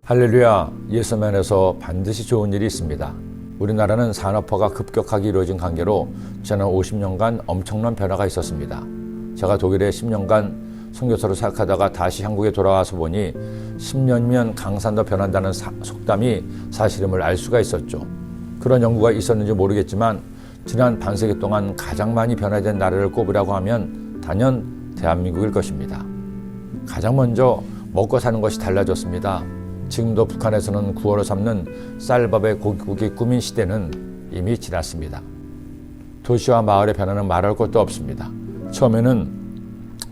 할렐루야, 예수 안에서 반드시 좋은 일이 있습니다. 우리나라는 산업화가 급격하게 이루어진 관계로 지난 50년간 엄청난 변화가 있었습니다. 제가 독일에 10년간 선교사로 사역하다가 다시 한국에 돌아와서 보니 10년이면 강산도 변한다는 속담이 사실임을 알 수가 있었죠. 그런 연구가 있었는지 모르겠지만 지난 반세기 동안 가장 많이 변화된 나라를 꼽으라고 하면 단연 대한민국일 것입니다. 가장 먼저 먹고 사는 것이 달라졌습니다. 지금도 북한에서는 구호로 삼는 쌀밥에 고깃국이 꿈인 시대는 이미 지났습니다. 도시와 마을의 변화는 말할 것도 없습니다. 처음에는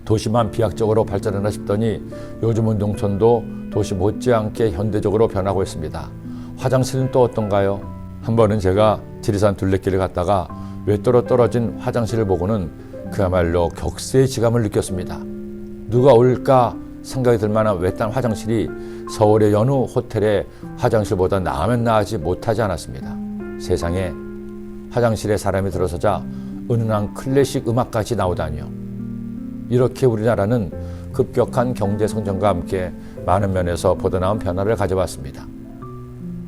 도시만 비약적으로 발전하나 싶더니 요즘은 농촌도 도시 못지않게 현대적으로 변하고 있습니다. 화장실은 또 어떤가요? 한 번은 제가 지리산 둘레길을 갔다가 외도로 떨어진 화장실을 보고는 그야말로 격세의 지감을 느꼈습니다. 누가 올까 생각이 들 만한 외딴 화장실이 서울의 여느 호텔의 화장실보다 나으면 나으지 못하지 않았습니다. 세상에 화장실에 사람이 들어서자 은은한 클래식 음악까지 나오다니요. 이렇게 우리나라는 급격한 경제 성장과 함께 많은 면에서 보다 나은 변화를 가져왔습니다.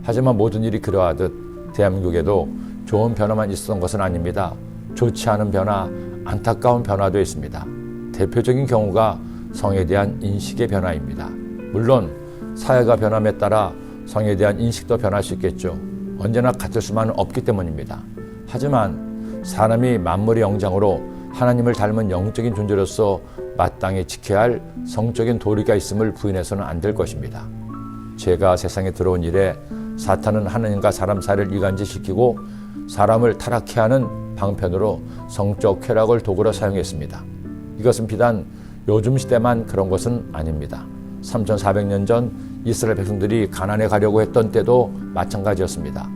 하지만 모든 일이 그러하듯 대한민국에도 좋은 변화만 있었던 것은 아닙니다. 좋지 않은 변화, 안타까운 변화도 있습니다. 대표적인 경우가 성에 대한 인식의 변화입니다. 물론 사회가 변함에 따라 성에 대한 인식도 변할 수 있겠죠. 언제나 같을 수만은 없기 때문입니다. 하지만 사람이 만물의 영장으로 하나님을 닮은 영적인 존재로서 마땅히 지켜야 할 성적인 도리가 있음을 부인해서는 안 될 것입니다. 죄가 세상에 들어온 이래 사탄은 하나님과 사람 사이를 이간질시키고 사람을 타락케 하는 방편으로 성적 쾌락을 도구로 사용했습니다. 이것은 비단 요즘 시대만 그런 것은 아닙니다. 3400년 전 이스라엘 백성들이 가나안에 가려고 했던 때도 마찬가지였습니다.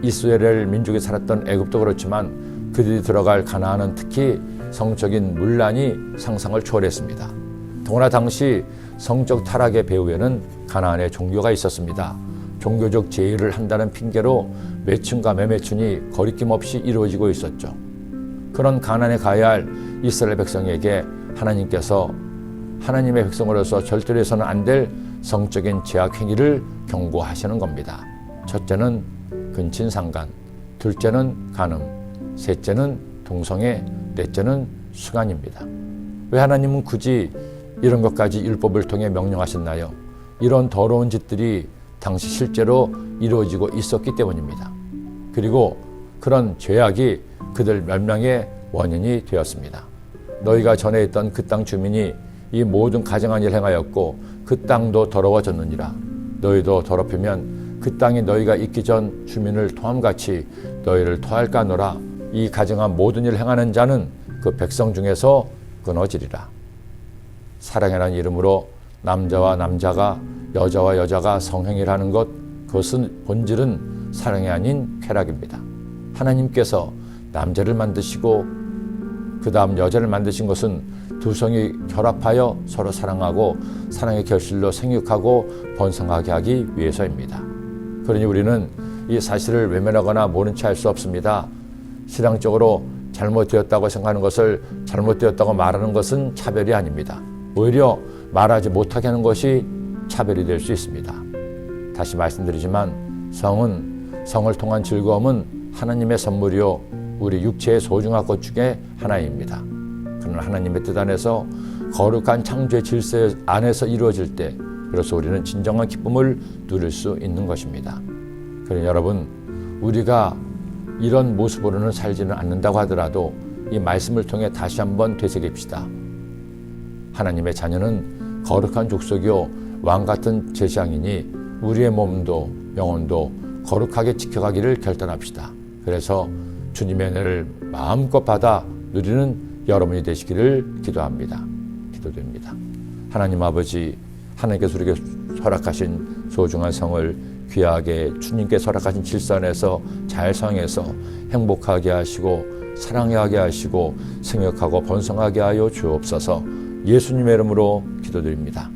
이스라엘 민족이 살았던 애굽도 그렇지만 그들이 들어갈 가나안은 특히 성적인 문란이 상상을 초월했습니다. 더구나 당시 성적 타락의 배후에는 가나안의 종교가 있었습니다. 종교적 제의를 한다는 핑계로 매춘과 매매춘이 거리낌 없이 이루어지고 있었죠. 그런 가나안에 가야 할 이스라엘 백성에게 하나님께서 하나님의 백성으로서 절대로 해서는 안 될 성적인 죄악 행위를 경고하시는 겁니다. 첫째는 근친상간, 둘째는 간음, 셋째는 동성애, 넷째는 수간입니다. 왜 하나님은 굳이 이런 것까지 율법을 통해 명령하셨나요? 이런 더러운 짓들이 당시 실제로 이루어지고 있었기 때문입니다. 그리고 그런 죄악이 그들 멸망의 원인이 되었습니다. 너희가 전에 있던 그 땅 주민이 이 모든 가증한 일을 행하였고 그 땅도 더러워졌느니라. 너희도 더럽히면 그 땅이 너희가 있기 전 주민을 토함같이 너희를 토할까노라. 이 가증한 모든 일을 행하는 자는 그 백성 중에서 끊어지리라. 사랑이라는 이름으로 남자와 남자가 여자와 여자가 성행위를 하는 것, 그것은 본질은 사랑이 아닌 쾌락입니다. 하나님께서 남자를 만드시고 그 다음 여자를 만드신 것은 두 성이 결합하여 서로 사랑하고 사랑의 결실로 생육하고 번성하게 하기 위해서입니다. 그러니 우리는 이 사실을 외면하거나 모른 채 할 수 없습니다. 신앙적으로 잘못되었다고 생각하는 것을 잘못되었다고 말하는 것은 차별이 아닙니다. 오히려 말하지 못하게 하는 것이 차별이 될 수 있습니다. 다시 말씀드리지만 성을 통한 즐거움은 하나님의 선물이요 우리 육체의 소중한 것 중에 하나입니다. 그러나 하나님의 뜻 안에서 거룩한 창조의 질서 안에서 이루어질 때 그래서 우리는 진정한 기쁨을 누릴 수 있는 것입니다. 그러니 여러분, 우리가 이런 모습으로는 살지는 않는다고 하더라도 이 말씀을 통해 다시 한번 되새깁시다. 하나님의 자녀는 거룩한 족속이요 왕같은 제사장이니 우리의 몸도 영혼도 거룩하게 지켜가기를 결단합시다. 그래서 주님의 은혜를 마음껏 받아 누리는 여러분이 되시기를 기도합니다. 기도드립니다. 하나님 아버지, 하나님께서 우리에게 허락하신 소중한 성을 귀하게 주님께 허락하신 질서 안에서 잘 사용해서 행복하게 하시고 사랑하게 하시고 생육하고 번성하게 하여 주옵소서. 예수님의 이름으로 기도드립니다.